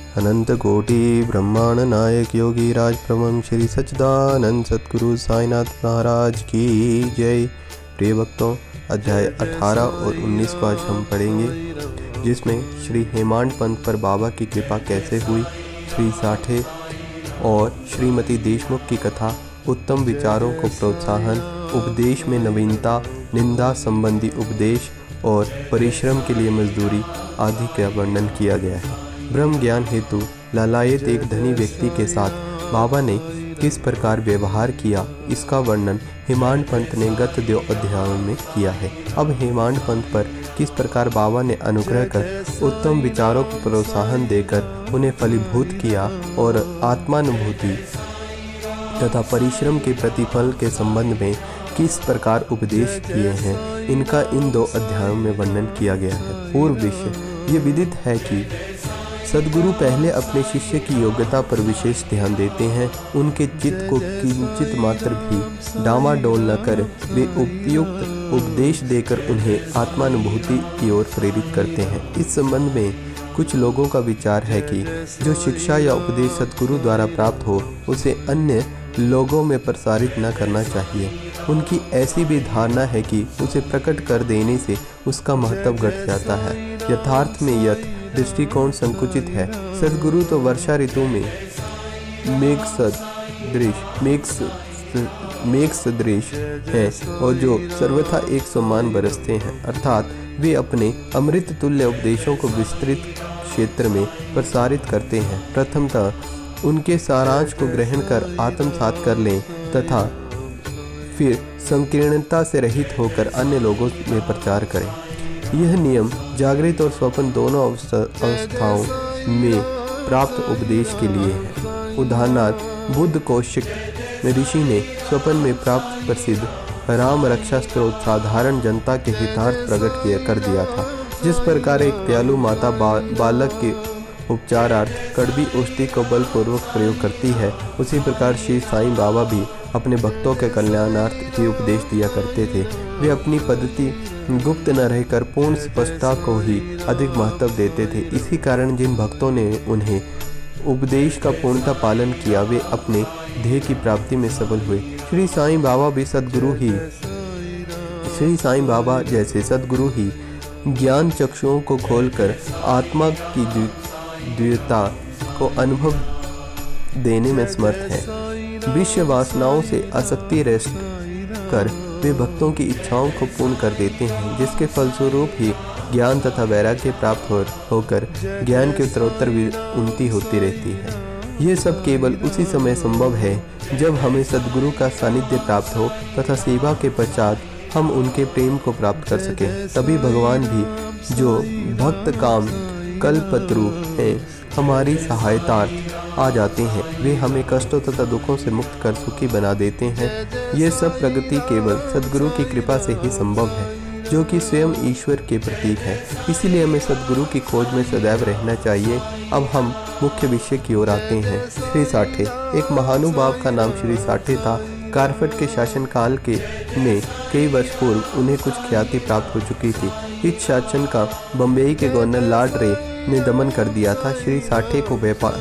अनंत कोटि ब्रह्मांड नायक योगी राज प्रभु श्री सच्चिदानंद सतगुरु साईनाथ महाराज की जय। प्रिय भक्तों, अध्याय 18 और 19 को आज हम पढ़ेंगे, जिसमें श्री हेमांड पंथ पर बाबा की कृपा कैसे हुई, श्री साठे और श्रीमती देशमुख की कथा, उत्तम विचारों को प्रोत्साहन, उपदेश में नवीनता, निंदा संबंधी उपदेश और परिश्रम के लिए मजदूरी आदि का वर्णन किया गया है। ब्रह्म ज्ञान हेतु लालायित एक धनी व्यक्ति के साथ बाबा ने किस प्रकार व्यवहार किया, इसका वर्णन हेमांड पंथ ने गत 2 अध्यायों में किया है। अब हेमांड पंथ पर किस प्रकार बाबा ने अनुग्रह कर उत्तम विचारों को प्रोत्साहन देकर उन्हें फलीभूत किया और आत्मानुभूति तथा परिश्रम के प्रतिफल के संबंध में किस प्रकार उपदेश किए हैं, इनका इन 2 अध्यायों में वर्णन किया गया है। पूर्व विषय ये विदित है कि सद्गुरु पहले अपने शिष्य की योग्यता पर विशेष ध्यान देते हैं। उनके चित्त को किंचित मात्र भी डामाडोल न कर वे उपयुक्त उपदेश देकर उन्हें आत्मानुभूति की ओर प्रेरित करते हैं। इस संबंध में कुछ लोगों का विचार है कि जो शिक्षा या उपदेश सद्गुरु द्वारा प्राप्त हो उसे अन्य लोगों में प्रसारित न करना चाहिए। उनकी ऐसी भी धारणा है कि उसे प्रकट कर देने से उसका महत्व घट जाता है। यथार्थ में यह दृष्टिकोण संकुचित है। सद्गुरु तो वर्षा ऋतु में मेघ सदृश हैं और जो सर्वथा एक समान बरसते हैं, अर्थात वे अपने अमृत तुल्य उपदेशों को विस्तृत क्षेत्र में प्रसारित करते हैं। प्रथमतः उनके सारांश को ग्रहण कर आत्मसात कर लें तथा फिर संकीर्णता से रहित होकर अन्य लोगों में प्रचार करें। यह नियम जागृत और स्वप्न दोनों अवस्थाओं में प्राप्त उपदेश के लिए है। उदाहरणार्थ बुद्ध कौशिक ऋषि ने स्वप्न में प्राप्त प्रसिद्ध राम रक्षा स्त्रोत साधारण जनता के हितार्थ प्रकट कर दिया था। जिस प्रकार एक दयालु माता बालक के उपचारार्थ कड़वी औषधि को बलपूर्वक प्रयोग करती है, उसी प्रकार श्री साईं बाबा भी अपने भक्तों के कल्याणार्थ ही उपदेश दिया करते थे। वे अपनी पद्धति गुप्त न रहकर पूर्ण स्पष्टता को ही अधिक महत्व देते थे। इसी कारण जिन भक्तों ने उन्हें उपदेश का पूर्णतः पालन किया, वे अपने ध्येय की प्राप्ति में सफल हुए। श्री साईं बाबा जैसे सद्गुरु ही ज्ञान चक्षुओं को खोलकर आत्मा की द्वैतता को अनुभव देने में समर्थ है। विषय वासनाओं से आसक्ति रहित कर वे भक्तों की इच्छाओं को पूर्ण कर देते हैं, जिसके फलस्वरूप ही ज्ञान तथा वैराग्य प्राप्त होकर ज्ञान की उत्तरोत्तर उन्नति होती रहती है। ये सब केवल उसी समय संभव है जब हमें सद्गुरु का सानिध्य प्राप्त हो तथा सेवा के पश्चात हम उनके प्रेम को प्राप्त कर सकें। तभी भगवान भी, जो भक्त काम कल्पतरु हैं, हमारी सहायतार्थ आ जाते हैं। वे हमें कष्टों तथा दुखों से मुक्त कर सुखी बना देते हैं। ये सब प्रगति केवल सद्गुरु की कृपा से ही संभव है, जो कि स्वयं ईश्वर के प्रतीक है। इसीलिए हमें सद्गुरु की खोज में सदैव रहना चाहिए। अब हम मुख्य विषय की ओर आते हैं। श्री साठे, एक महानुभाव का नाम श्री साठे था। कारफट के शासनकाल में कई वर्ष पूर्व उन्हें कुछ ख्याति प्राप्त हो चुकी थी। इस शासन का बम्बई के गवर्नर लॉर्ड रे ने दमन कर दिया था। श्री साठे को व्यापार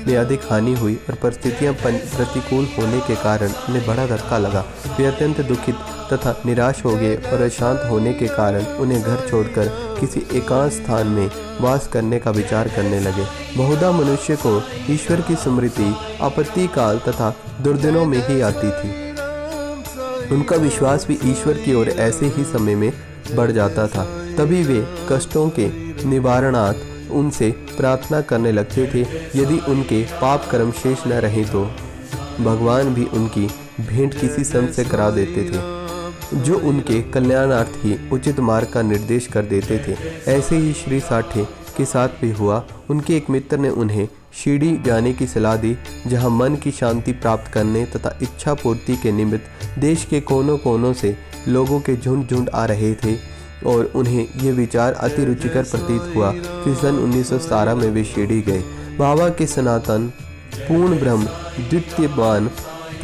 में अधिक हानि हुई और परिस्थितियां प्रतिकूल होने के कारण उन्हें बड़ा धक्का लगा। वे अत्यंत दुखित तथा निराश हो गए और अशांत होने के कारण उन्हें घर छोड़कर किसी एकांत स्थान में वास करने का विचार करने लगे। बहुधा मनुष्य को ईश्वर की स्मृति आपत्ति काल तथा दुर्दिनों में ही आती थी। उनका विश्वास भी ईश्वर की ओर ऐसे ही समय में बढ़ जाता था। तभी वे कष्टों के निवारणार्थ उनसे प्रार्थना करने लगते थे। यदि उनके पाप कर्म शेष न रहे तो भगवान भी उनकी भेंट किसी संत से करा देते थे, जो उनके कल्याणार्थ ही उचित मार्ग का निर्देश कर देते थे। ऐसे ही श्री साठे के साथ भी हुआ। उनके एक मित्र ने उन्हें शिरडी जाने की सलाह दी, जहां मन की शांति प्राप्त करने तथा इच्छा पूर्ति के निमित्त देश के कोनों कोनों से लोगों के झुंड आ रहे थे और उन्हें ये विचार अति रुचिकर प्रतीत हुआ। फिर सन 1917 में वे शिरडी गए। बाबा के सनातन पूर्ण ब्रह्म द्वितीयमान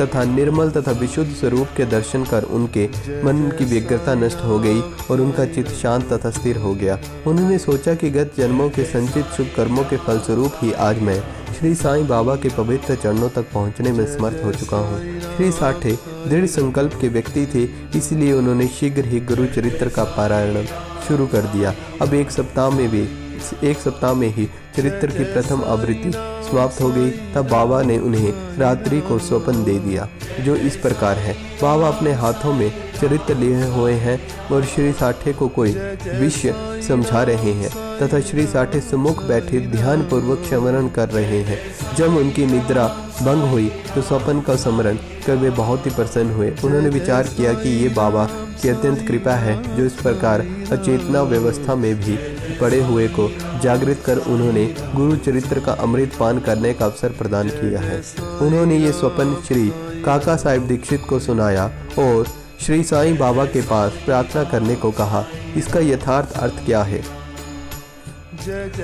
तथा निर्मल तथा विशुद्ध स्वरूप के दर्शन कर उनके मन की व्यग्रता नष्ट हो गई और उनका चित्त शांत तथा स्थिर हो गया। उन्होंने सोचा कि गत जन्मों के संचित शुभ कर्मों के फलस्वरूप ही आज मैं श्री साईं बाबा के पवित्र चरणों तक पहुंचने में समर्थ हो चुका हूं। श्री साठे दृढ़ संकल्प के व्यक्ति थे, इसलिए उन्होंने शीघ्र ही गुरु चरित्र का पारायण शुरू कर दिया। अब एक सप्ताह में ही चरित्र की प्रथम आवृत्ति समाप्त हो गई। तब बाबा ने उन्हें रात्रि को स्वप्न दे दिया, जो इस प्रकार है। बाबा अपने हाथों में चरित्र लिए हुए हैं और श्री साठे को कोई विषय समझा रहे हैं तथा श्री साठे सम्मुख बैठे ध्यान पूर्वक स्मरण कर रहे हैं। जब उनकी निद्रा भंग हुई तो स्वप्न का स्मरण कर वे बहुत ही प्रसन्न हुए। उन्होंने विचार किया कि ये बाबा की अत्यंत कृपा है, जो इस प्रकार अचेतना व्यवस्था में भी पड़े हुए को जागृत कर उन्होंने गुरु चरित्र का अमृत पान करने का अवसर प्रदान किया है। उन्होंने ये स्वप्न श्री काका साहेब दीक्षित को सुनाया और श्री साईं बाबा के पास प्रार्थना करने को कहा। इसका यथार्थ अर्थ क्या है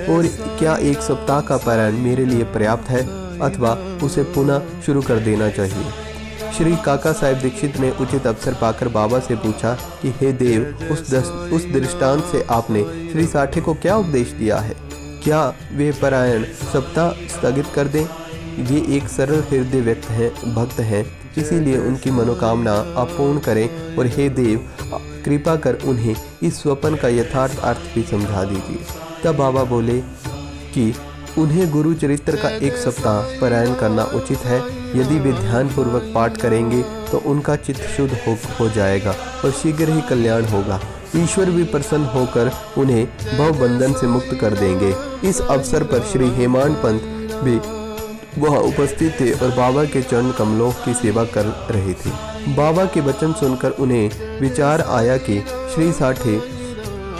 और क्या एक सप्ताह का पारायण मेरे लिए पर्याप्त है अथवा उसे पुनः शुरू कर देना चाहिए? श्री काका साहेब दीक्षित ने उचित अवसर पाकर बाबा से पूछा कि हे देव, उस दृष्टांत से आपने श्री साठे को क्या उपदेश दिया है? क्या वे पारायण सप्ताह स्थगित कर दें? वे एक सरल हृदय भक्त हैं, इसीलिए उनकी मनोकामना आप पूर्ण करें और हे देव, कृपा कर उन्हें इस स्वप्न का यथार्थ अर्थ भी समझा दीजिए। तब बाबा बोले कि उन्हें गुरु चरित्र का एक सप्ताह पारायण करना उचित है। यदि वे ध्यान पूर्वक पाठ करेंगे तो उनका चित्त शुद्ध हो जाएगा और शीघ्र ही कल्याण होगा। ईश्वर भी प्रसन्न होकर उन्हें भव बंधन से मुक्त कर देंगे। इस अवसर पर श्री हेमांड पंत भी वह उपस्थित थे और बाबा के चरण कमलों की सेवा कर रहे थे। बाबा के वचन सुनकर उन्हें विचार आया कि श्री साठे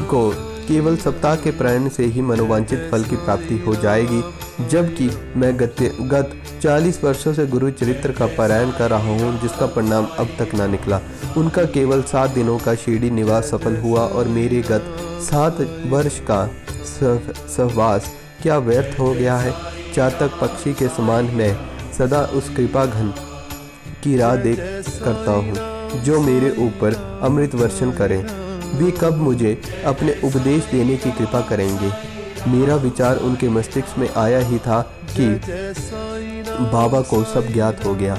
को केवल सप्ताह के पारायण से ही मनोवांछित फल की प्राप्ति हो जाएगी, जबकि मैं गत 40 वर्षों से गुरु चरित्र का पारायण कर रहा हूँ, जिसका परिणाम अब तक ना निकला। उनका केवल 7 दिनों का शिरडी निवास सफल हुआ और मेरे गत 7 वर्ष का सहवास क्या व्यर्थ हो गया है? चातक पक्षी के समान मैं सदा उस कृपा घन की राह देख करता हूँ, जो मेरे ऊपर अमृत वर्षण करें। वे कब मुझे अपने उपदेश देने की कृपा करेंगे? मेरा विचार उनके मस्तिष्क में आया ही था कि बाबा को सब ज्ञात हो गया।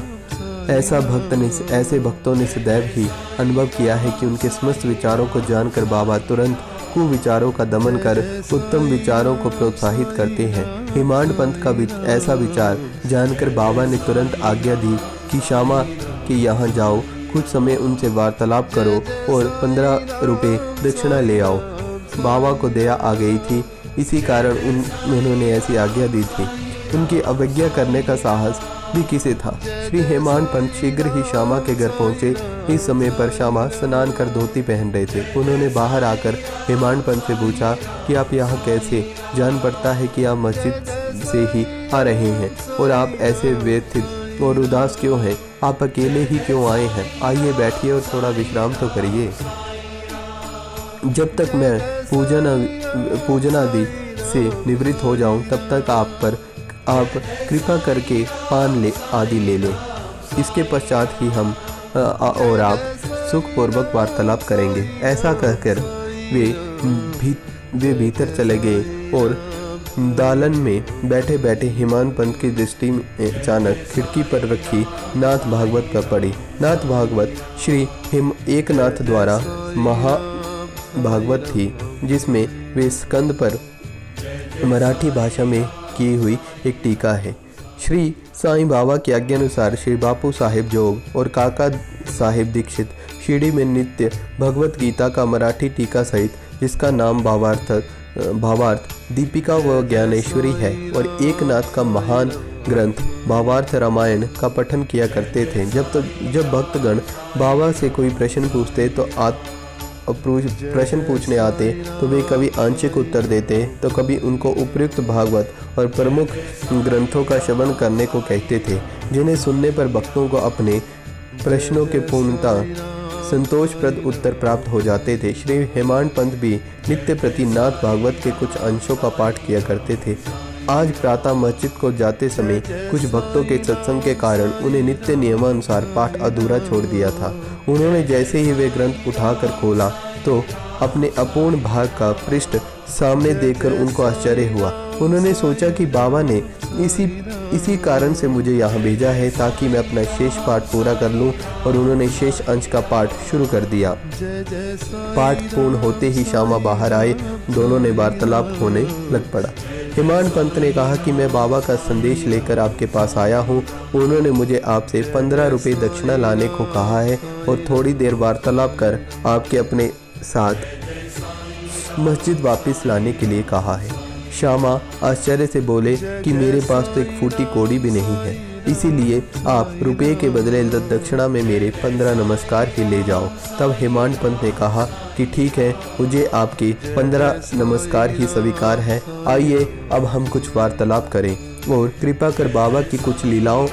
ऐसे भक्तों ने सदैव ही अनुभव किया है कि उनके समस्त विचारों को जानकर बाबा तुरंत कुविचारों का दमन कर उत्तम विचारों को प्रोत्साहित करते हैं। हेमांड पंत का ऐसा विचार जानकर बाबा ने तुरंत आज्ञा दी कि श्यामा के यहाँ जाओ, कुछ समय उनसे वार्तालाप करो और 15 रुपये दक्षिणा ले आओ। बाबा को दया आ गई थी, इसी कारण उन्होंने ऐसी आज्ञा दी थी। उनकी अवज्ञा करने का साहस भी किसे था? श्री हेमांड पंत शीघ्र ही श्यामा के घर पहुंचे। इस समय पर श्यामा स्नान कर धोती पहन रहे थे। उन्होंने बाहर आकर हेमांड पंत से पूछा कि आप यहाँ कैसे? जान पड़ता है कि आप मस्जिद से ही आ रहे हैं और आप ऐसे व्यथित और उदास क्यों हैं? आप अकेले ही क्यों आए हैं? आइए बैठिए और थोड़ा विश्राम तो करिए। जब तक मैं पूजनादि से निवृत्त हो जाऊं, तब तक आप कृपा करके पान आदि ले लें। इसके पश्चात ही हम और आप सुखपूर्वक वार्तालाप करेंगे। ऐसा कहकर वे भीतर चले गए और दालन में बैठे बैठे हेमांड पंत की दृष्टि में अचानक खिड़की पर रखी नाथ भागवत पर पड़ी। नाथ भागवत श्री एकनाथ द्वारा महाभागवत थी, जिसमें वे स्कंद पर मराठी भाषा में की हुई एक टीका है। श्री साईं बाबा की आज्ञा अनुसार श्री बापू साहेब जोग और काका साहेब दीक्षित शिरडी में नित्य भगवत गीता का मराठी टीका सहित, जिसका नाम भावार्थ दीपिका व ज्ञानेश्वरी है, और एकनाथ का महान ग्रंथ भावार्थ रामायण का पठन किया करते थे। जब भक्तगण बाबा से कोई प्रश्न पूछने आते तो वे कभी आंशिक उत्तर देते, तो कभी उनको उपयुक्त भागवत और प्रमुख ग्रंथों का श्रवण करने को कहते थे, जिन्हें सुनने पर भक्तों को अपने प्रश्नों के पूर्णता संतोषप्रद उत्तर प्राप्त हो जाते थे। श्री हेमांड पंत भी नित्य प्रति नाथ भागवत के कुछ अंशों का पाठ किया करते थे। आज प्रातः मस्जिद को जाते समय कुछ भक्तों के सत्संग के कारण उन्हें नित्य नियमानुसार पाठ अधूरा छोड़ दिया था। उन्होंने जैसे ही वे ग्रंथ उठाकर खोला तो अपने अपूर्ण भाग का पृष्ठ सामने देखकर उनको आश्चर्य हुआ। उन्होंने सोचा कि बाबा ने इसी कारण से मुझे यहाँ भेजा है ताकि मैं अपना शेष पाठ पूरा कर लूँ, और उन्होंने शेष अंश का पाठ शुरू कर दिया। पाठ पूर्ण होते ही श्यामा बाहर आए। दोनों ने वार्तालाप होने लग पड़ा। हेमाड पंत ने कहा कि मैं बाबा का संदेश लेकर आपके पास आया हूँ। उन्होंने मुझे आपसे 15 रुपये दक्षिणा लाने को कहा है और थोड़ी देर वार्तालाप कर आपके अपने साथ मस्जिद वापस लाने के लिए कहा है। श्यामा आश्चर्य से बोले कि मेरे पास तो एक फूटी कौड़ी भी नहीं है, इसीलिए आप रुपये के बदले दक्षिणा में मेरे 15 नमस्कार ही ले जाओ। तब हेमाड पंत ने कहा कि ठीक है, मुझे आपके 15 नमस्कार ही स्वीकार है। आइए अब हम कुछ वार्तालाप करें और कृपा कर बाबा की कुछ लीलाओं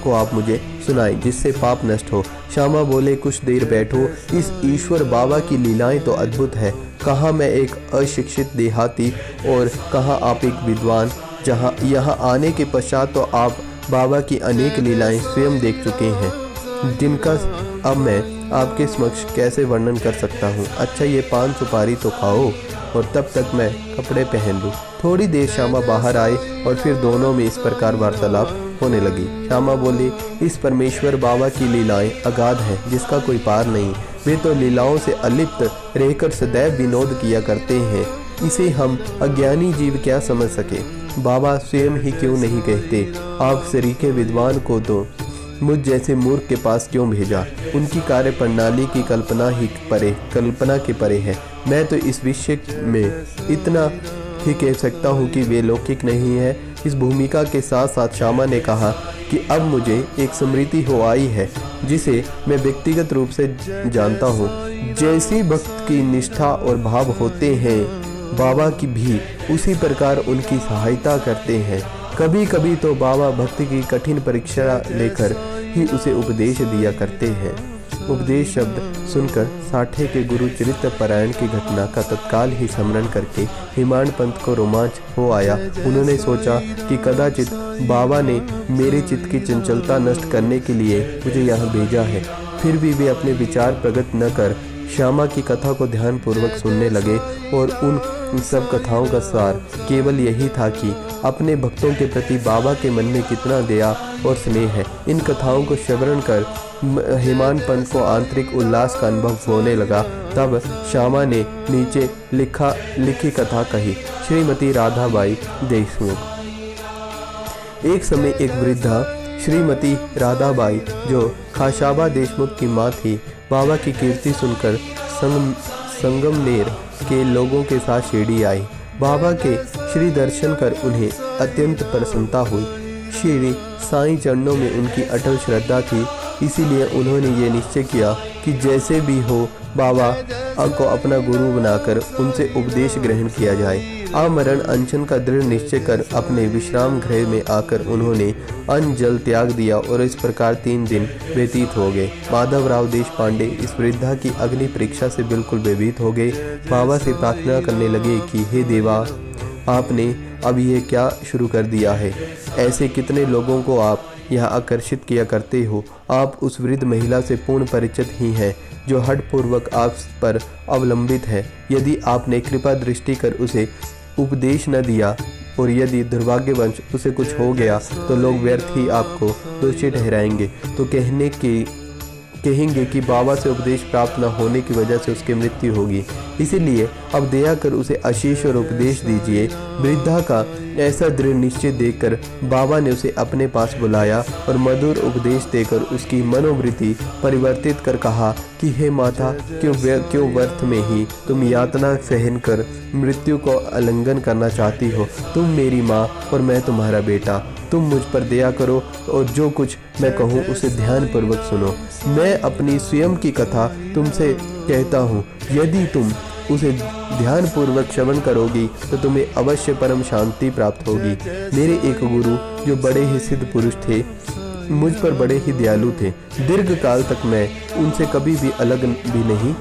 को आप मुझे सुनाएं जिससे पाप नष्ट हो। श्यामा बोले, कुछ देर बैठो। इस ईश्वर बाबा की लीलाएं तो अद्भुत है। कहाँ मैं एक अशिक्षित देहाती और कहाँ आप एक विद्वान। जहाँ यहाँ आने के पश्चात तो आप बाबा की अनेक लीलाएं स्वयं देख चुके हैं, जिनका अब मैं आपके समक्ष कैसे वर्णन कर सकता हूँ। अच्छा, ये पान सुपारी तो खाओ और तब तक मैं कपड़े पहन लूँ। थोड़ी देर श्यामा बाहर आए और फिर दोनों में इस प्रकार वार्तालाप होने लगी। श्यामा बोली, इस परमेश्वर बाबा की लीलाएं अगाध हैं जिसका कोई पार नहीं। वे तो लीलाओं से अलिप्त रहकर सदैव विनोद किया करते हैं। इसे हम अज्ञानी जीव क्या समझ सके। बाबा स्वयं ही क्यों नहीं कहते, आप सरीखे विद्वान को तो मुझ जैसे मूर्ख के पास क्यों भेजा। उनकी कार्य प्रणाली की कल्पना के परे है। मैं तो इस विषय में इतना ही कह सकता हूँ कि वे लौकिक नहीं है। इस भूमिका के साथ साथ श्यामा ने कहा कि अब मुझे एक स्मृति हो आई है जिसे मैं व्यक्तिगत रूप से जानता हूँ। जैसी भक्त की निष्ठा और भाव होते हैं, बाबा की भी उसी प्रकार उनकी सहायता करते हैं। कभी कभी तो बाबा भक्ति की कठिन परीक्षा लेकर ही उसे उपदेश दिया करते हैं। उपदेश शब्द सुनकर साठे के गुरु चरित्र पारायण की घटना का तत्काल ही स्मरण करके हेमाड पंत को रोमांच हो आया। उन्होंने सोचा कि कदाचित बाबा ने मेरे चित्त की चंचलता नष्ट करने के लिए मुझे यहाँ भेजा है। फिर भी वे अपने विचार प्रकट न कर श्यामा की कथा को ध्यानपूर्वक सुनने लगे और उन सब कथाओं का सार केवल यही था कि अपने भक्तों के प्रति बाबा के मन में कितना दया और स्नेह है। इन कथाओं को श्रवण कर हेमाड पंत को आंतरिक उल्लास का अनुभव होने लगा। तब श्यामा ने नीचे लिखी कथा कही। श्रीमती राधाबाई देशमुख। एक समय एक वृद्धा श्रीमती राधाबाई, जो खाशाबा देशमुख की माँ थी, बाबा की कीर्ति सुनकर संगमनेर के लोगों के साथ शिरडी आई। बाबा के श्री दर्शन कर उन्हें अत्यंत प्रसन्नता हुई। श्री साईं चरणों में उनकी अटल श्रद्धा थी, इसीलिए उन्होंने ये निश्चय किया कि जैसे भी हो बाबा को अपना गुरु बनाकर उनसे उपदेश ग्रहण किया जाए। आमरण अनशन का दृढ़ निश्चय कर अपने विश्राम गृह में आकर उन्होंने अन्न जल त्याग दिया और इस प्रकार 3 दिन व्यतीत हो गए। माधवराव देशपांडे इस वृद्धा की अग्नि परीक्षा से बिल्कुल भयभीत हो गए। बाबा से प्रार्थना करने लगे कि हे देवा, आपने अब ये क्या शुरू कर दिया है। ऐसे कितने लोगों को आप यहाँ आकर्षित किया करते हो। आप उस वृद्ध महिला से पूर्ण परिचित ही हैं जो हठपूर्वक आप पर अवलंबित है। यदि आपने कृपा दृष्टि कर उसे उपदेश न दिया और यदि दुर्भाग्यवश उसे कुछ हो गया तो लोग व्यर्थ ही आपको दोषी ठहराएंगे, तो कहेंगे कि बाबा से उपदेश प्राप्त न होने की वजह से उसकी मृत्यु होगी। इसीलिए अब दया कर उसे आशीष और उपदेश दीजिए। वृद्धा का ऐसा दृढ़ निश्चय देखकर बाबा ने उसे अपने पास बुलाया और मधुर उपदेश देकर उसकी मनोवृत्ति परिवर्तित कर कहा कि हे माता, क्यों व्यर्थ में ही तुम यातना सहन कर मृत्यु को आलिंगन करना चाहती हो। तुम मेरी माँ और मैं तुम्हारा बेटा। तुम मुझ पर दया करो और जो कुछ मैं कहूँ उसे ध्यानपूर्वक सुनो। मैं अपनी स्वयं की कथा तुमसे कहता हूँ, यदि तुम उसे ध्यानपूर्वक श्रवण करोगी तो तुम्हें अवश्य परम शांति प्राप्त होगी। मेरे एक गुरु जो बड़े ही सिद्ध पुरुष थे, मुझ पर बड़े ही दयालु थे। दीर्घ काल तक मैं उनसे कभी भी अलग भी नहीं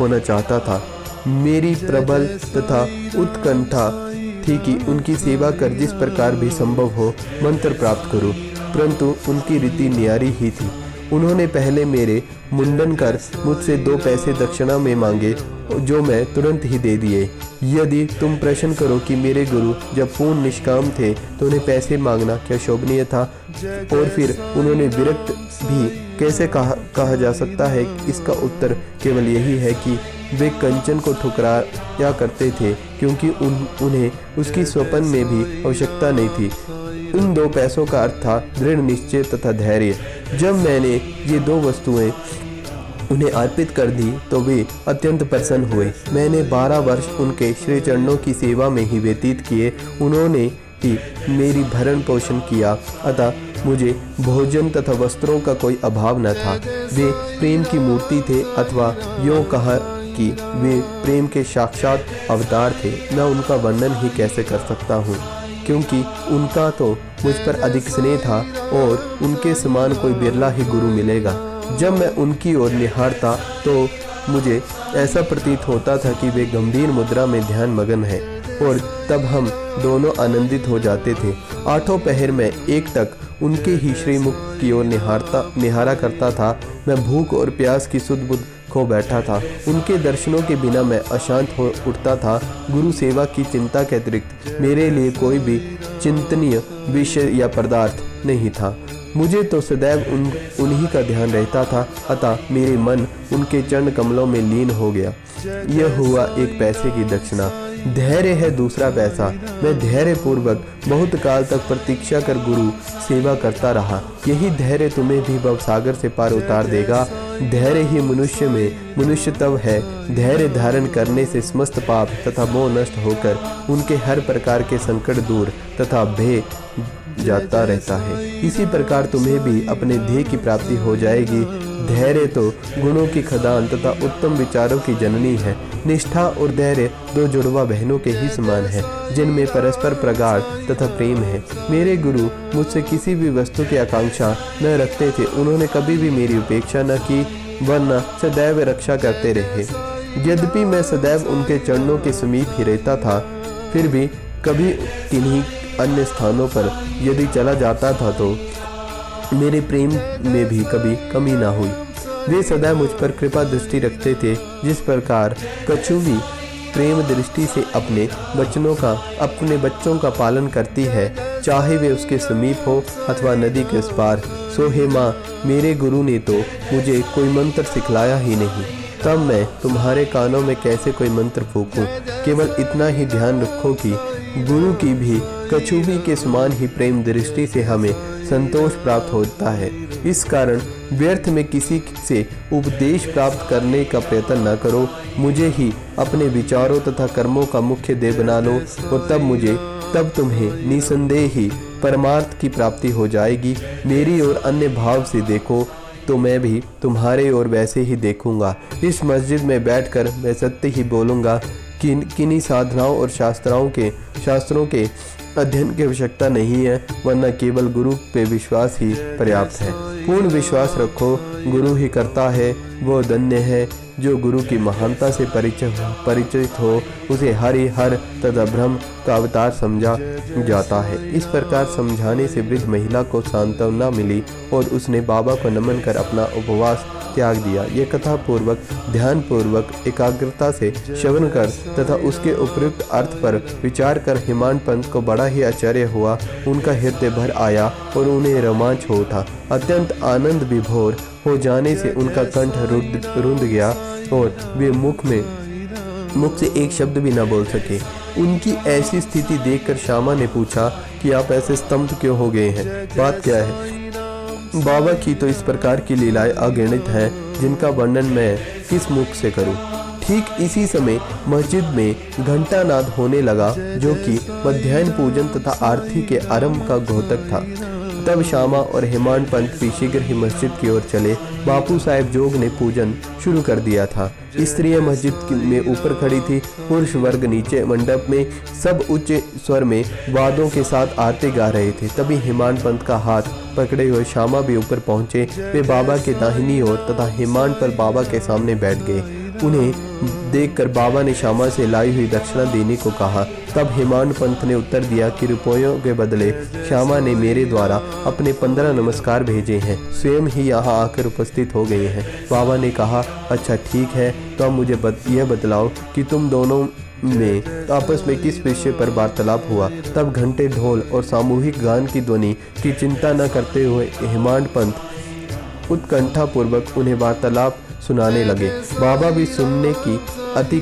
होना चाहता था। मेरी प्रबल तथा उत्कंठा थी कि उनकी सेवा कर जिस प्रकार भी संभव हो मंत्र प्राप्त करूं, परंतु उनकी रीति न्यारी ही थी। उन्होंने पहले मेरे मुंडन कर मुझसे 2 पैसे दक्षिणा में मांगे, जो मैं तुरंत ही दे दिए। यदि तुम प्रश्न करो कि मेरे गुरु जब पूर्ण निष्काम थे तो उन्हें पैसे मांगना क्या शोभनीय था, और फिर उन्होंने विरक्त भी कैसे कहा जा सकता है, इसका उत्तर केवल यही है कि वे कंचन को ठुकराया करते थे, क्योंकि उन्हें उसकी स्वप्न में भी आवश्यकता नहीं थी। उन 2 पैसों का अर्थ था दृढ़ निश्चय तथा धैर्य। जब मैंने ये 2 वस्तुएं उन्हें अर्पित कर दी तो वे अत्यंत प्रसन्न हुए। मैंने 12 वर्ष उनके श्री चरणों की सेवा में ही व्यतीत किए। उन्होंने ही मेरी भरण पोषण किया, अतः मुझे भोजन तथा वस्त्रों का कोई अभाव न था। वे प्रेम की मूर्ति थे, अथवा यूँ कहा कि वे प्रेम के साक्षात अवतार थे। मैं उनका वर्णन ही कैसे कर सकता हूँ, क्योंकि उनका तो मुझ पर अधिक स्नेह था और उनके समान कोई बिरला ही गुरु मिलेगा। जब मैं उनकी ओर निहारता तो मुझे ऐसा प्रतीत होता था कि वे गंभीर मुद्रा में ध्यान मगन हैं, और तब हम दोनों आनंदित हो जाते थे। 8 पहर में एकटक उनके ही श्रीमुख की ओर निहारा करता था। मैं भूख और प्यास की सुध बुध खो बैठा था। उनके दर्शनों के बिना मैं अशांत हो उठता था। गुरु सेवा की चिंता के अतिरिक्त मेरे लिए कोई भी चिंतनीय विषय या पदार्थ नहीं था। मुझे तो सदैव उन्हीं का ध्यान रहता था, अतः मेरे मन उनके चरण कमलों में लीन हो गया। यह हुआ 1 पैसे की दक्षिणा। धैर्य है दूसरा पैसा। मैं धैर्य पूर्वक बहुत काल तक प्रतीक्षा कर गुरु सेवा करता रहा। यही धैर्य तुम्हें भी भवसागर से पार उतार देगा। धैर्य ही मनुष्य में मनुष्य तब है। धैर्य धारण करने से समस्त पाप तथा मोह नष्ट होकर उनके हर प्रकार के संकट दूर तथा भय जाता रहता है। इसी प्रकार तुम्हें भी अपने ध्येय की प्राप्ति हो जाएगी। धैर्य तो गुणों की खदान तथा उत्तम विचारों की जननी है। निष्ठा और धैर्य 2 जुड़वा बहनों के ही समान है, जिनमें परस्पर प्रगाढ़ तथा प्रेम है। मेरे गुरु मुझसे किसी भी वस्तु की आकांक्षा न रखते थे। उन्होंने कभी भी मेरी उपेक्षा न की, वरना सदैव रक्षा करते रहे। यद्यपि मैं सदैव उनके चरणों के समीप ही रहता था, फिर भी कभी किन्हीं अन्य स्थानों पर यदि चला जाता था तो मेरे प्रेम में भी कभी कमी ना हुई। वे सदा मुझ पर कृपा दृष्टि रखते थे, जिस प्रकार कछुवी प्रेम दृष्टि से अपने बच्चों का पालन करती है, चाहे वे उसके समीप हो अथवा नदी के उस पार। सो हे माँ, मेरे गुरु ने तो मुझे कोई मंत्र सिखलाया ही नहीं, तब मैं तुम्हारे कानों में कैसे कोई मंत्र फूंकूं। केवल इतना ही ध्यान रखो कि गुरु की भी कछुवी के समान ही प्रेम दृष्टि से हमें संतोष प्राप्त होता है। इस कारण व्यर्थ में किसी से उपदेश प्राप्त करने का प्रयत्न न करो। मुझे ही अपने विचारों तथा कर्मों का मुख्य देव बना लो, और तब तुम्हें निसंदेह ही परमार्थ की प्राप्ति हो जाएगी। मेरी ओर अन्य भाव से देखो तो मैं भी तुम्हारे ओर वैसे ही देखूंगा। इस मस्जिद में बैठकर मैं सत्य ही बोलूँगा। किन्हीं साधनाओं और शास्त्रों के अध्ययन की आवश्यकता नहीं है, वरना केवल गुरु पे विश्वास ही पर्याप्त है। पूर्ण विश्वास रखो, गुरु ही करता है। वो धन्य है जो गुरु की महानता से परिचित हो। उसे हर तथा ब्रह्म का अवतार समझा जाता है। इस प्रकार समझाने से वृद्ध महिला को सांत्वना मिली और उसने बाबा को नमन कर अपना उपवास त्याग दिया। ये कथा पूर्वक ध्यान पूर्वक एकाग्रता से श्रवण कर तथा उसके उपयुक्त अर्थ पर विचार कर हिमान पंत को बड़ा ही आश्चर्य हुआ। उनका हृदय भर आया और उन्हें रोमांच हो उठा। अत्यंत आनंद विभोर हो जाने से उनका कंठ रुंध गया और वे मुख से एक शब्द भी न बोल सके। उनकी ऐसी स्थिति देखकर श्यामा ने पूछा कि आप ऐसे स्तब्ध क्यों हो गए हैं, बात क्या है? बाबा की तो इस प्रकार की लीलाएं अगणित हैं, जिनका वर्णन मैं किस मुख से करूं। ठीक इसी समय मस्जिद में घंटानाद होने लगा, जो कि मध्याह्न पूजन तथा आरती के आरंभ का घोतक था। तब श्यामा और हेमान पंत भी शीघ्र ही मस्जिद की ओर चले। बापू साहेब जोग ने पूजन शुरू कर दिया था। स्त्रियां मस्जिद में ऊपर खड़ी थी, पुरुष वर्ग नीचे मंडप में। सब उच्च स्वर में वादों के साथ आरती गा रहे थे। तभी हेमान पंत का हाथ पकड़े हुए श्यामा भी ऊपर पहुंचे। वे बाबा के दाहिनी ओर तथा हेमान पर बाबा के सामने बैठ गए। उन्हें देखकर बाबा ने श्यामा से लाई हुई दक्षिणा देने को कहा। तब हेमांड पंत ने उत्तर दिया कि रुपयों के बदले श्यामा ने मेरे द्वारा अपने 15 नमस्कार भेजे हैं, स्वयं ही यहाँ आकर उपस्थित हो गए हैं। बाबा ने कहा, अच्छा ठीक है, तो अब मुझे यह बतलाओ कि तुम दोनों में आपस में किस विषय पर वार्तालाप हुआ। तब घंटे, ढोल और सामूहिक गान की ध्वनि की चिंता न करते हुए हेमांड पंत उत्कंठा पूर्वक उन्हें वार्तालाप सुनाने लगे। बाबा भी सुनने की अति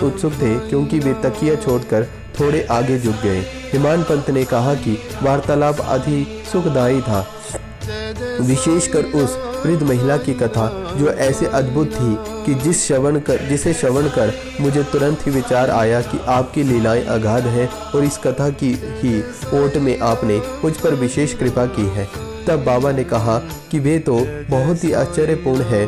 उत्सुक थे, क्योंकि वे तकिया छोड़कर थोड़े आगे झुक गए। हेमांड पंत ने कहा कि वार्तालाप अति सुखदायी था, विशेषकर उस वृद्ध महिला की कथा जो ऐसे अद्भुत थी कि जिसे श्रवण कर मुझे तुरंत ही विचार आया कि आपकी लीलाएं अगाध हैं और इस कथा की ही ओट में आपने मुझ पर विशेष कृपा की है। तब बाबा ने कहा कि वे तो बहुत ही आश्चर्यपूर्ण है।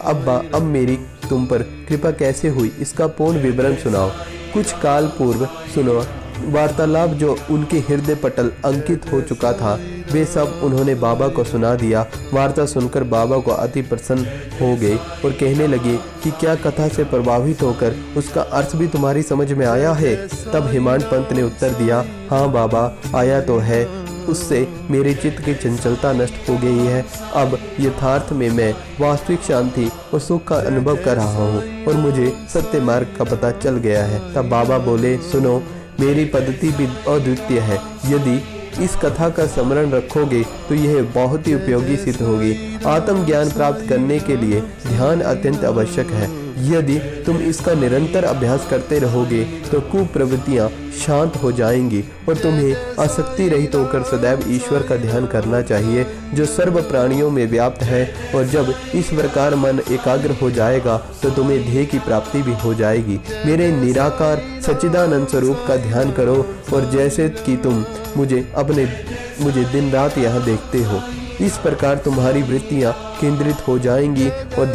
अब मेरी तुम पर कृपा कैसे हुई, इसका पूर्ण विवरण सुनाओ। कुछ काल पूर्व सुनो वार्तालाप जो उनके हृदय पटल अंकित हो चुका था, वे सब उन्होंने बाबा को सुना दिया। वार्ता सुनकर बाबा को अति प्रसन्न हो गए और कहने लगे कि क्या कथा से प्रभावित होकर उसका अर्थ भी तुम्हारी समझ में आया है। तब हेमांड पंत ने उत्तर दिया, हाँ बाबा, आया तो है, उससे मेरे चित्त की चंचलता नष्ट हो गई है। अब यथार्थ में मैं वास्तविक शांति और सुख का अनुभव कर रहा हूँ और मुझे सत्य मार्ग का पता चल गया है। तब बाबा बोले, सुनो, मेरी पद्धति भी अद्वितीय है। यदि इस कथा का स्मरण रखोगे तो यह बहुत ही उपयोगी सिद्ध होगी। आत्मज्ञान प्राप्त करने के लिए ध्यान अत्यंत आवश्यक है। यदि तुम इसका निरंतर अभ्यास करते रहोगे तो कुप्रवृत्तियां शांत हो जाएंगी और तुम्हें आसक्ति रहित होकर सदैव ईश्वर का ध्यान करना चाहिए, जो सर्व प्राणियों में व्याप्त है। और जब इस प्रकार मन एकाग्र हो जाएगा तो तुम्हें ध्येय की प्राप्ति भी हो जाएगी। मेरे निराकार सच्चिदानंद स्वरूप का ध्यान करो और जैसे कि तुम मुझे दिन रात यहाँ देखते हो, इस प्रकार तुम्हारी वृत्तियां केंद्रित हो जाएंगी और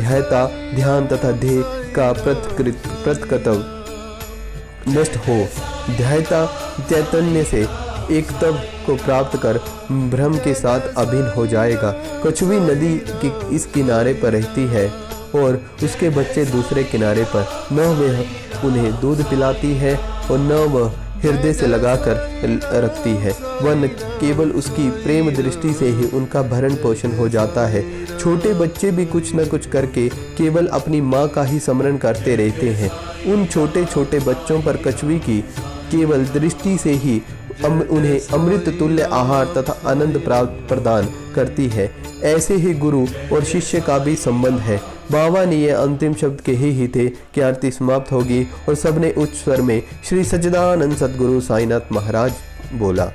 ध्यान तथा ध्येय का प्रतकर्तव्य नष्ट हो। ध्यायता चैतन्य से एकत्व को प्राप्त कर ब्रह्म के साथ अभिन्न हो जाएगा। कछुवी नदी के इस किनारे पर रहती है और उसके बच्चे दूसरे किनारे पर। न वह उन्हें दूध पिलाती है और न वह हृदय से लगाकर रखती है, वह न केवल उसकी प्रेम दृष्टि से ही उनका भरण पोषण हो जाता है। छोटे बच्चे भी कुछ न कुछ करके केवल अपनी माँ का ही स्मरण करते रहते हैं। उन छोटे छोटे बच्चों पर कछुवी की केवल दृष्टि से ही उन्हें अमृत तुल्य आहार तथा आनंद प्रदान करती है। ऐसे ही गुरु और शिष्य का भी संबंध है। बाबा ने यह अंतिम शब्द कहे ही थे कि आरती समाप्त होगी और सबने उच्च स्वर में श्री सच्चिदानंद सद्गुरु साईनाथ महाराज बोला।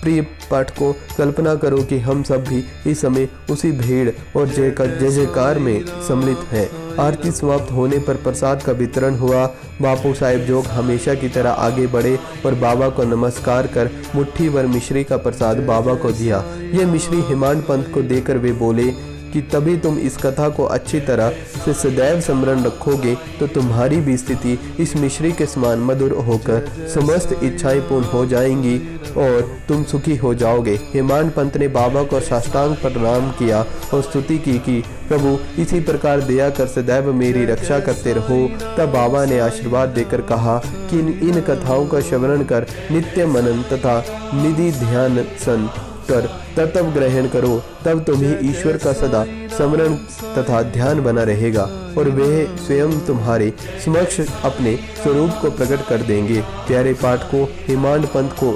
प्रिय पाठकों, कल्पना करो कि हम सब भी इस समय उसी भीड़ और जय जयकार में सम्मिलित हैं। आरती समाप्त होने पर प्रसाद का वितरण हुआ। बापू साहेब जोग हमेशा की तरह आगे बढ़े और बाबा को नमस्कार कर मुट्ठी भर मिश्री का प्रसाद बाबा को दिया। यह मिश्री हेमांड पंत को देकर वे बोले कि तभी तुम इस कथा को अच्छी तरह से सदैव स्मरण रखोगे तो तुम्हारी भी स्थिति इस मिश्री के समान मधुर होकर समस्त इच्छाएं पूर्ण हो जाएंगी और तुम सुखी हो जाओगे। हेमांड पंत ने बाबा को साष्टांग प्रणाम किया और स्तुति की कि प्रभु इसी प्रकार दया कर सदैव मेरी रक्षा करते रहो। तब बाबा ने आशीर्वाद देकर कहा कि इन कथाओं का श्रवण कर नित्य मनन तथा निधि ध्यान सन कर तत्व ग्रहण करो, तब तुम्हें ईश्वर का सदा स्मरण तथा ध्यान बना रहेगा और वह स्वयं तुम्हारे समक्ष अपने स्वरूप को प्रकट कर देंगे। प्यारे पाठकों, हेमांड पंत को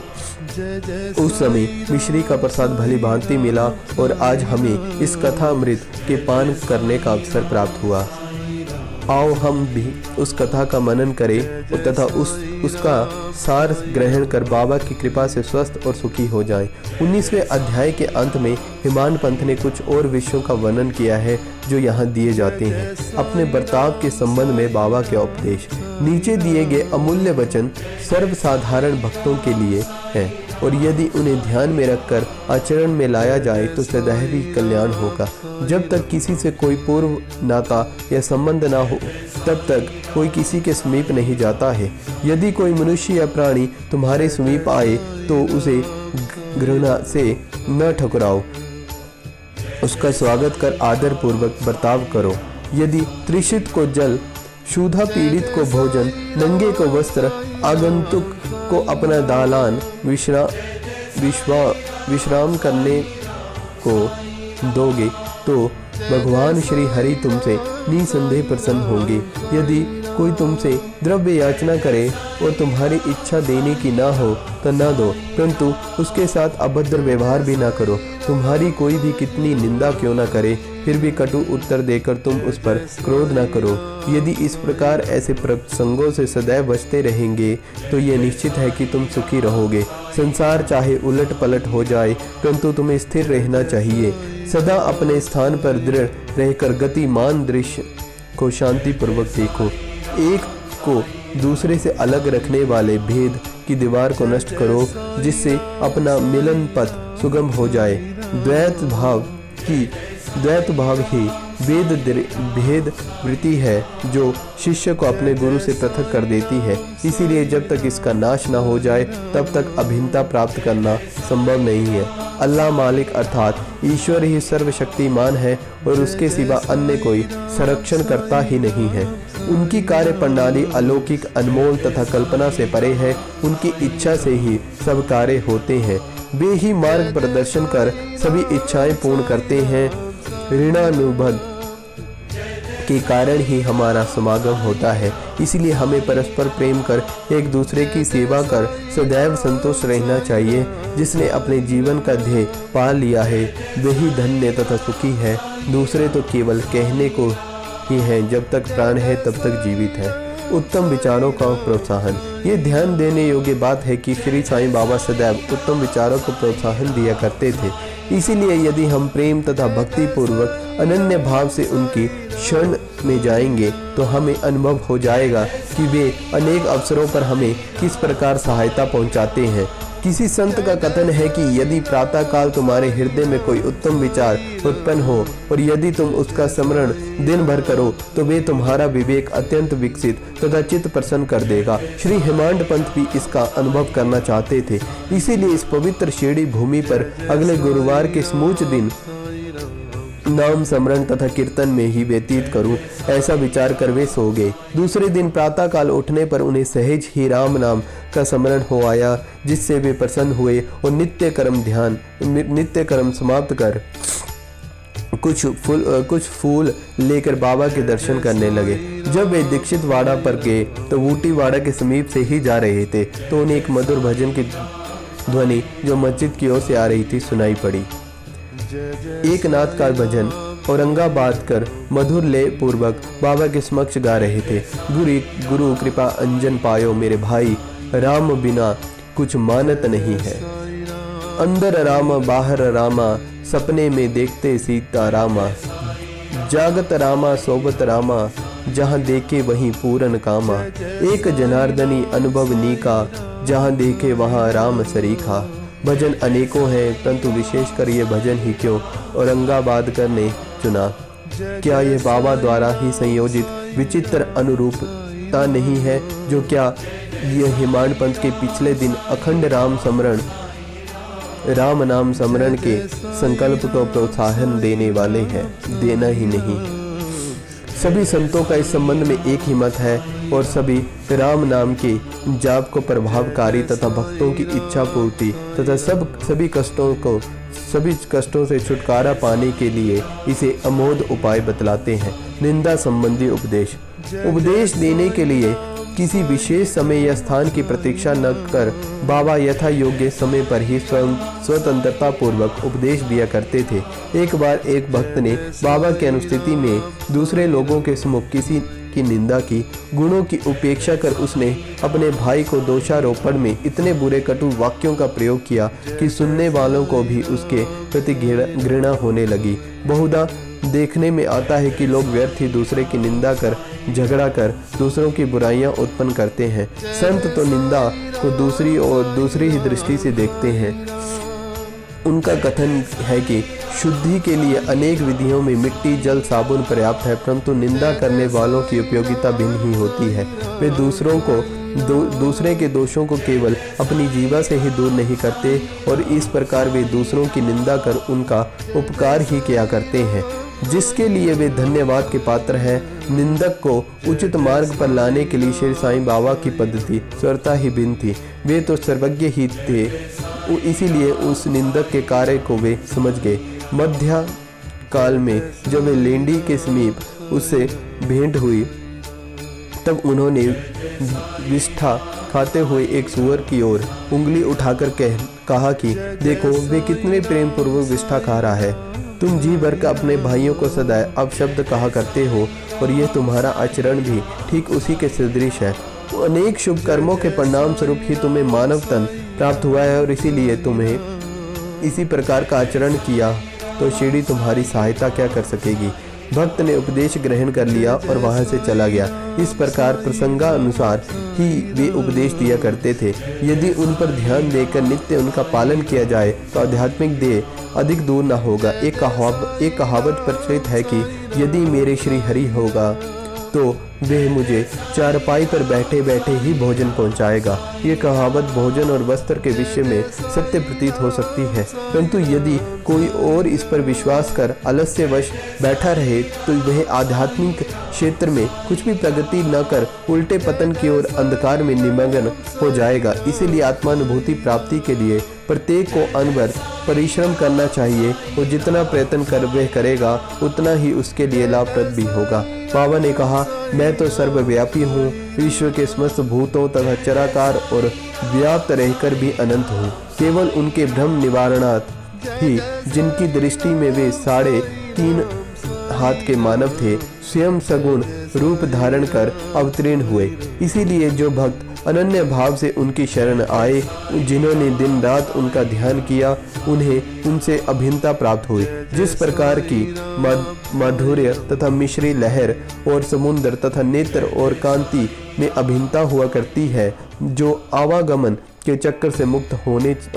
उस समय मिश्री का प्रसाद भली भांति मिला और आज हमें इस कथा अमृत के पान करने का अवसर प्राप्त हुआ। आओ हम भी उस कथा का मनन करें तथा उसका सार ग्रहण कर बाबा की कृपा से स्वस्थ और सुखी हो जाएं। 19वें अध्याय के अंत में हेमांड पंत ने कुछ और विषयों का वर्णन किया है जो यहाँ दिए जाते हैं। अपने बर्ताव के संबंध में बाबा के उपदेश। नीचे दिए गए अमूल्य वचन सर्वसाधारण भक्तों के लिए हैं और यदि उन्हें ध्यान में रखकर आचरण में लाया जाए तो सदैव ही कल्याण होगा। जब तक किसी से कोई पूर्व नाता या संबंध ना हो तब तक कोई किसी के समीप नहीं जाता है। यदि कोई मनुष्य या प्राणी तुम्हारे समीप आए तो उसे घृणा से न ठुकराओ, उसका स्वागत कर आदर पूर्वक बर्ताव करो। यदि त्रिषित को जल क्षुधा पीड़ित को भोजन, नंगे को वस्त्र, आगंतुक को अपना दालान, विश्राम करने को दोगे तो भगवान श्री हरि तुमसे निसंदेह प्रसन्न होंगे। यदि कोई तुमसे द्रव्य याचना करे और तुम्हारी इच्छा देने की ना हो तो ना दो, परंतु उसके साथ अभद्र व्यवहार भी ना करो। तुम्हारी कोई भी कितनी निंदा क्यों ना करे, फिर भी कटु उत्तर देकर तुम उस पर क्रोध ना करो। यदि इस प्रकार ऐसे प्रसंगों से सदैव बचते रहेंगे तो ये निश्चित है कि तुम सुखी रहोगे। संसार चाहे उलट पलट हो जाए, परंतु तुम्हें स्थिर रहना चाहिए। सदा अपने स्थान पर दृढ़ रहकर गतिमान दृश्य को शांति पूर्वक देखो। एक को दूसरे से अलग रखने वाले भेद की दीवार को नष्ट करो, जिससे अपना मिलन पथ सुगम हो जाए। द्वैत भाव ही भेद वृत्ति है जो शिष्य को अपने गुरु से पृथक कर देती है। इसीलिए जब तक इसका नाश न हो जाए तब तक अभिन्नता प्राप्त करना संभव नहीं है। अल्लाह मालिक अर्थात ईश्वर ही सर्वशक्तिमान है और उसके सिवा अन्य कोई संरक्षण करता ही नहीं है। उनकी कार्य प्रणाली अलौकिक, अनमोल तथा कल्पना से परे है। उनकी इच्छा से ही सब कार्य होते हैं। वे ही मार्ग प्रदर्शन कर सभी इच्छाएं पूर्ण करते हैं। ऋणानुबंध के कारण ही हमारा समागम होता है। इसलिए हमें परस्पर प्रेम कर एक दूसरे की सेवा कर सदैव संतुष्ट रहना चाहिए। जिसने अपने जीवन का ध्येय पा लिया है वही धन्य तथा सुखी है। दूसरे तो केवल कहने को ही है, जब तक प्राण है तब तक जीवित है। उत्तम विचारों का प्रोत्साहन। ये ध्यान देने योग्य बात है कि श्री साईं बाबा सदैव उत्तम विचारों को प्रोत्साहन दिया करते थे। इसीलिए यदि हम प्रेम तथा भक्ति पूर्वक अनन्य भाव से उनकी शरण में जाएंगे तो हमें अनुभव हो जाएगा कि वे अनेक अवसरों पर हमें किस प्रकार सहायता पहुंचाते हैं। किसी संत का कथन है कि यदि प्रातःकाल तुम्हारे हृदय में कोई उत्तम विचार उत्पन्न हो और यदि तुम उसका स्मरण दिन भर करो तो वे तुम्हारा विवेक अत्यंत विकसित तथा चित्त प्रसन्न कर देगा। श्री हेमांड पंत भी इसका अनुभव करना चाहते थे। इसीलिए इस पवित्र शिरडी भूमि पर अगले गुरुवार के समूच दिन नाम स्मरण तथा कीर्तन में ही व्यतीत करूं, ऐसा विचार कर वे सो गए। दूसरे दिन प्रातः काल उठने पर उन्हें सहज ही राम नाम का स्मरण हो आया, जिससे वे प्रसन्न हुए और नित्य कर्म समाप्त कर कुछ फूल लेकर बाबा के दर्शन करने लगे। जब वे दीक्षित वाड़ा पर गए तो ऊटी वाड़ा के समीप से ही जा रहे थे तो उन्हें एक मधुर भजन की ध्वनि जो मस्जिद की ओर से आ रही थी सुनाई पड़ी। एक नाथ का भजन औरंगाबाद कर मधुर लय पूर्वक बाबा के समक्ष गा रहे थे। गुरु कृपा अंजन पायो मेरे भाई, राम बिना कुछ मानत नहीं है। अंदर राम बाहर रामा, सपने में देखते सीता रामा। जागत रामा सोबत रामा, जहाँ देखे वहीं पूरन कामा। एक जनार्दनी अनुभव नीका, जहाँ देखे वहाँ राम सरीखा। भजन अनेकों हैं, परंतु विशेषकर ये भजन ही क्यों औरंगाबाद कर ने चुना? क्या यह बाबा द्वारा ही संयोजित विचित्र अनुरूपता नहीं है? जो क्या यह हेमांड पंथ के पिछले दिन अखंड राम नाम स्मरण के संकल्प को प्रोत्साहन देने वाले हैं? देना ही नहीं। सभी संतों का इस संबंध में एक ही मत है और सभी राम नाम के जाप को प्रभावकारी तथा भक्तों की इच्छा पूर्ति तथा सभी कष्टों से छुटकारा पाने के लिए इसे अमोघ उपाय बतलाते हैं। निंदा संबंधी उपदेश देने के लिए किसी विशेष समय या स्थान की प्रतीक्षा न कर बाबा यथा योग्य समय पर ही स्वतंत्रता पूर्वक उपदेश दिया करते थे। एक बार एक भक्त ने बाबा की अनुस्थिति में दूसरे लोगों के सम्मुख किसी की निंदा की। गुणों की उपेक्षा कर उसने अपने भाई को दोषारोपण में इतने बुरे कटु वाक्यों का प्रयोग किया कि सुनने वालों को भी उसके प्रति घृणा होने लगी। बहुधा देखने में आता है कि लोग व्यर्थ ही दूसरे की निंदा कर झगड़ा कर दूसरों की बुराइयां उत्पन्न करते हैं। संत तो निंदा को दूसरी ही दृष्टि से देखते हैं। उनका कथन है कि शुद्धि के लिए अनेक विधियों में मिट्टी, जल, साबुन पर्याप्त है, परंतु निंदा करने वालों की उपयोगिता भिन्न ही होती है। वे दूसरे के दोषों को केवल अपनी जीवा से ही दूर नहीं करते और इस प्रकार वे दूसरों की निंदा कर उनका उपकार ही किया करते हैं। जिसके लिए वे धन्यवाद के पात्र हैं। निंदक को उचित मार्ग पर लाने के लिए श्री साईं बाबा की पद्धति स्वरता ही भिन्न थी। वे तो सर्वज्ञ ही थे, इसीलिए उस निंदक के कार्य को वे समझ गए। मध्य काल में जब वे लेंडी के समीप उससे भेंट हुई, तब उन्होंने विष्ठा खाते हुए एक सूअर की ओर उंगली उठाकर कहा कि देखो वे कितने प्रेम पूर्वक विष्ठा खा रहा है। तुम जी भर का अपने भाइयों को सदैव अपशब्द कहा करते हो, और यह तुम्हारा आचरण भी ठीक उसी के सदृश है। अनेक शुभ कर्मों के परिणाम स्वरूप ही तुम्हें मानव तन प्राप्त हुआ है, और इसीलिए तुम्हें इसी प्रकार का आचरण किया तो सीढ़ी तुम्हारी सहायता क्या कर सकेगी। भक्त ने उपदेश ग्रहण कर लिया और वहां से चला गया। इस प्रकार प्रसंगानुसार ही वे उपदेश दिया करते थे। यदि उन पर ध्यान देकर नित्य उनका पालन किया जाए तो आध्यात्मिक देह अधिक दूर न होगा। एक कहावत प्रचलित है कि यदि मेरे श्री हरि होगा तो वह मुझे चारपाई पर बैठे बैठे ही भोजन पहुंचाएगा। ये कहावत भोजन और वस्त्र के विषय में सत्य प्रतीत हो सकती है, परंतु यदि कोई और इस पर विश्वास कर आलस्यवश बैठा रहे तो वह आध्यात्मिक क्षेत्र में कुछ भी प्रगति न कर उल्टे पतन की ओर अंधकार में निमग्न हो जाएगा। इसीलिए आत्मानुभूति प्राप्ति के लिए प्रत्येक को अनवर परिश्रम करना चाहिए, और जितना प्रयत्न कर वह करेगा उतना ही उसके लिए लाभप्रद भी होगा। बाबा ने कहा, मैं तो सर्वव्यापी हूँ, विश्व के समस्त भूतों तथा चराकार और व्याप्त रहकर भी अनंत हूँ। केवल उनके भ्रम निवारणार्थ ही जिनकी दृष्टि में वे 3.5 हाथ के मानव थे, स्वयं सगुण रूप धारण कर अवतीर्ण हुए। इसीलिए जो भक्त अनन्य भाव से उनकी शरण आए, जिन्होंने दिन रात उनका ध्यान किया, उन्हें उनसे अभिन्नता प्राप्त हुई। जिस प्रकार की माधुर्य तथा मिश्री लहर और समुद्र तथा नेत्र और कांति में अभिन्नता हुआ करती है, जो आवागमन के चक्कर से मुक्त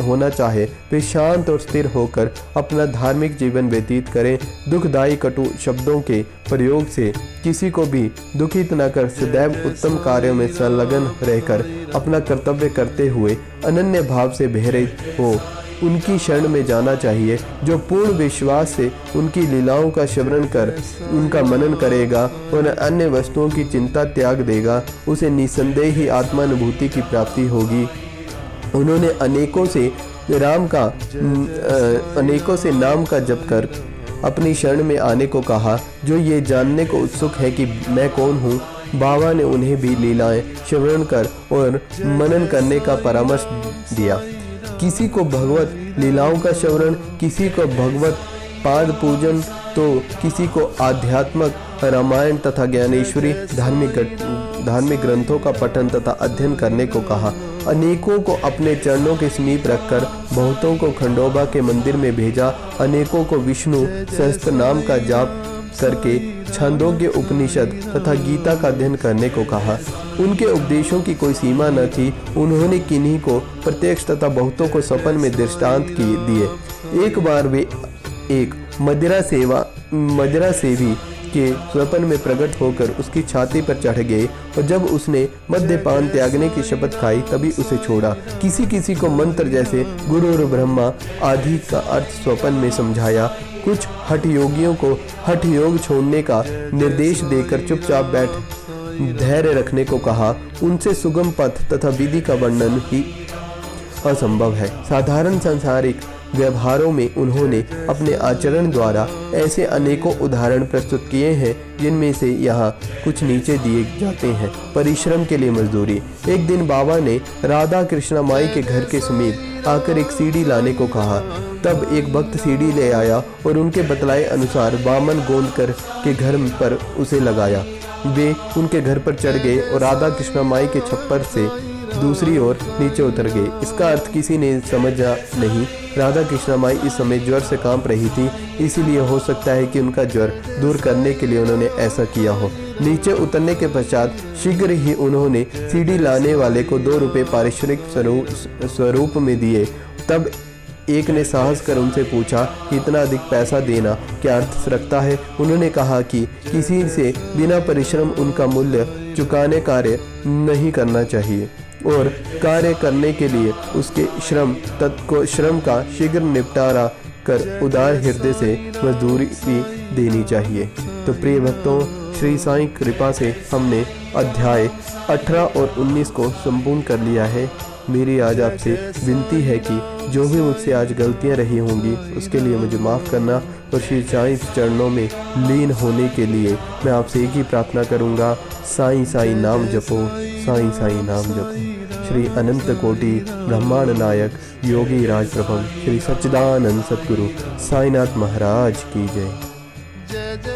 होना चाहे वे शांत और स्थिर होकर अपना धार्मिक जीवन व्यतीत करें। दुखदायी कटु शब्दों के प्रयोग से किसी को भी दुखित न कर सदैव उत्तम कार्यों में संलग्न रहकर अपना कर्तव्य करते हुए अनन्य भाव से बहरे हो उनकी शरण में जाना चाहिए। जो पूर्ण विश्वास से उनकी लीलाओं का श्रवण कर उनका मनन करेगा और अन्य वस्तुओं की चिंता त्याग देगा, उसे निसंदेह ही आत्मानुभूति की प्राप्ति होगी। उन्होंने अनेकों से नाम का जप कर अपनी शरण में आने को कहा, जो ये जानने को उत्सुक है कि मैं कौन हूँ। बाबा ने उन्हें भी लीलाएं श्रवण कर और मनन करने का परामर्श दिया। किसी को भगवत लीलाओं का श्रवण, किसी को भगवत पाद पूजन, तो किसी को आध्यात्मक रामायण तथा ज्ञानेश्वरी धार्मिक ग्रंथों का पठन तथा अध्ययन करने को कहा। अनेकों को अपने चरणों के समीप रखकर बहुतों को खंडोबा के मंदिर में भेजा। अनेकों को विष्णु सहस्त्र नाम का जाप करके छंदोग्य उपनिषद तथा गीता का अध्ययन करने को कहा। उनके उपदेशों की कोई सीमा न थी। उन्होंने किन्हीं को प्रत्यक्ष तथा बहुतों को स्वप्न में दृष्टांत दिए। एक बार वे एक मदिरा सेवी के स्वप्न में प्रकट होकर उसकी छाती पर चढ़ गए, और जब उसने मद्यपान त्यागने की शपथ खाई तभी उसे छोड़ा। किसी किसी को मंत्र जैसे गुरु और ब्रह्मा आदि का अर्थ स्वप्न में समझाया। कुछ हठ योगियों को हठ योग छोड़ने का निर्देश देकर चुपचाप बैठ धैर्य रखने को कहा। उनसे सुगम पथ तथा विधि का वर्णन ही असंभव है। साधारण सांसारिक व्यवहारों में उन्होंने अपने आचरण द्वारा ऐसे अनेकों उदाहरण प्रस्तुत किए हैं, जिनमें से यहाँ कुछ नीचे दिए जाते हैं। परिश्रम के लिए मजदूरी। एक दिन बाबा ने राधा कृष्णा माई के घर के समीप आकर एक सीढ़ी लाने को कहा। तब एक भक्त सीढ़ी ले आया और उनके बतलाए अनुसार वामन गोंदकर के घर पर उसे लगाया। वे उनके घर पर चढ़ गए और राधा कृष्णा माई के छप्पर से दूसरी ओर नीचे उतर गए। इसका अर्थ किसी ने समझा नहीं। राधा कृष्णा माई इस समय ज्वर से कांप रही थी, इसीलिए हो सकता है कि उनका ज्वर दूर करने के लिए उन्होंने ऐसा किया हो। नीचे उतरने के पश्चात शीघ्र ही उन्होंने सीढ़ी लाने वाले को 2 रुपये पारिश्रमिक स्वरूप में दिए। तब एक ने साहस कर उनसे पूछा कि इतना अधिक पैसा देना क्या अर्थ रखता है। उन्होंने कहा कि किसी से बिना परिश्रम उनका मूल्य चुकाने कार्य नहीं करना चाहिए, और कार्य करने के लिए उसके श्रम का शीघ्र निपटारा कर उदार हृदय से मजदूरी देनी चाहिए। तो प्रिय भक्तों, श्री साईं कृपा से हमने अध्याय 18 और 19 को संपूर्ण कर लिया है। मेरी आज आपसे विनती है कि जो भी मुझसे आज गलतियां रही होंगी उसके लिए मुझे माफ़ करना, और श्री साईं चरणों में लीन होने के लिए मैं आपसे एक ही प्रार्थना करूंगा, साईं साईं नाम जपो, साईं साईं नाम जपो। श्री अनंत कोटि ब्रह्मांड नायक योगी राज प्रभु श्री सच्चिदानंद सद्गुरु साईनाथ महाराज की जय।